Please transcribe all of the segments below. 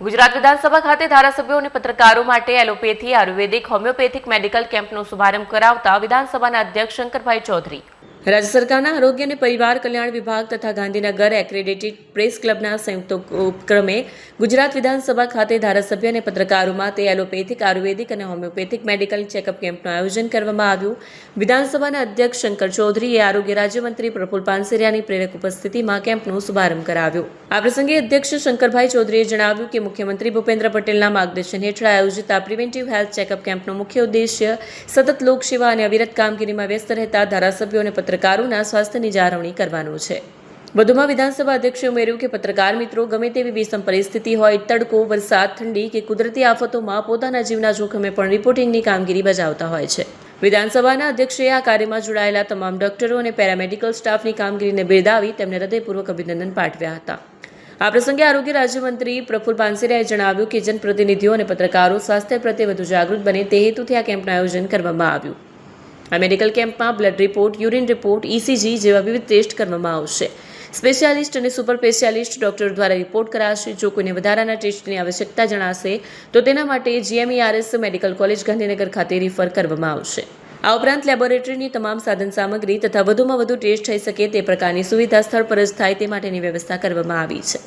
ગુજરાત વિધાનસભા ખાતે ધારાસભ્યો અને પત્રકારો માટે એલોપેથી, આયુર્વેદિક, હોમિયોપેથિક મેડિકલ કેમ્પનો શુભારંભ કરાવતા વિધાનસભાના અધ્યક્ષ શંકરભાઈ ચૌધરી. રાજ્ય સરકારના આરોગ્ય અને પરિવાર કલ્યાણ વિભાગ તથા ગાંધીનગર એક્રેડિટેડ પ્રેસ ક્લબના સંયુક્ત ઉપક્રમે ગુજરાત વિધાનસભા ખાતે ધારાસભ્ય અને પત્રકારો માટે એલોપેથિક, આયુર્વેદિક અને હોમિયોપેથિક મેડિકલ ચેકઅપ કેમ્પનું આયોજન કરવામાં આવ્યું. વિધાનસભાના અધ્યક્ષ શંકર ચૌધરીએ આરોગ્ય રાજ્યમંત્રી પ્રફુલ પાનસેરિયાની પ્રેરક ઉપસ્થિતિમાં કેમ્પનો શુભારંભ કરાવ્યો. આ પ્રસંગે અધ્યક્ષ શંકરભાઈ ચૌધરીએ જણાવ્યું કે મુખ્યમંત્રી ભૂપેન્દ્ર પટેલના માર્ગદર્શન હેઠળ આયોજિત આ પ્રિવેન્ટિવ હેલ્થ ચેકઅપ કેમ્પનો મુખ્ય ઉદ્દેશ્ય સતત લોકસેવા અને અવિરત કામગીરીમાં વ્યસ્ત રહેતા ધારાસભ્યો અને પત્રકારોના સ્વાસ્થ્યની જાળવણી કરવાનો છે. વધુમાં વિધાનસભા અધ્યક્ષે ઉમેર્યું કે પત્રકાર મિત્રો ગમે તેવી વિષમ પરિસ્થિતિ હોય, તડકો, વરસાદ, ઠંડી કે કુદરતી આફતોમાં પોતાના જીવના જોખમે પણ રિપોર્ટિંગની કામગીરી બજાવતા હોય છે. વિધાનસભાના અધ્યક્ષે આ કાર્યમાં જોડાયેલા તમામ ડોક્ટરો અને પેરામેડિકલ સ્ટાફની કામગીરીને બિરદાવી તેમને હૃદયપૂર્વક અભિનંદન પાઠવ્યા હતા. આ પ્રસંગે આરોગ્ય રાજ્યમંત્રી પ્રફુલ પાનસેરિયાએ જણાવ્યું કે જનપ્રતિનિધિઓ અને પત્રકારો સ્વાસ્થ્ય પ્રત્યે વધુ જાગૃત બને તે હેતુથી આ કેમ્પનું આયોજન કરવામાં આવ્યું. આ મેડિકલ કેમ્પમાં blood report, urine report, ECG જેવા વિવિધ ટેસ્ટ કરવામાં આવશે. સ્પેશિયાલિસ્ટ અને સુપર સ્પેશિયાલિસ્ટ ડોક્ટર દ્વારા રિપોર્ટ કરાશે. જો કોઈને વધારાના ટેસ્ટની આવશ્યકતા જણાશે તો તેના માટે GMERS મેડિકલ કોલેજ ગાંધીનગર ખાતે રિફર કરવામાં આવશે. આ ઉપરાંત લેબોરેટરીની તમામ સાધન સામગ્રી તથા વધુમાં વધુ ટેસ્ટ થઈ શકે તે પ્રકારની સુવિધા સ્થળ પર જ થાય તે માટેની વ્યવસ્થા કરવામાં આવી છે.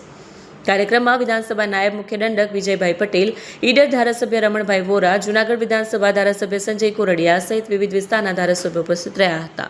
કાર્યક્રમમાં વિધાનસભા નાયબ મુખ્ય દંડક વિજયભાઈ પટેલ, ઈડર ધારાસભ્ય રમણભાઈ વોરા, જૂનાગઢ વિધાનસભા ધારાસભ્ય સંજય કોરડિયા સહિત વિવિધ વિસ્તારના ધારાસભ્યો ઉપસ્થિત રહ્યા હતા.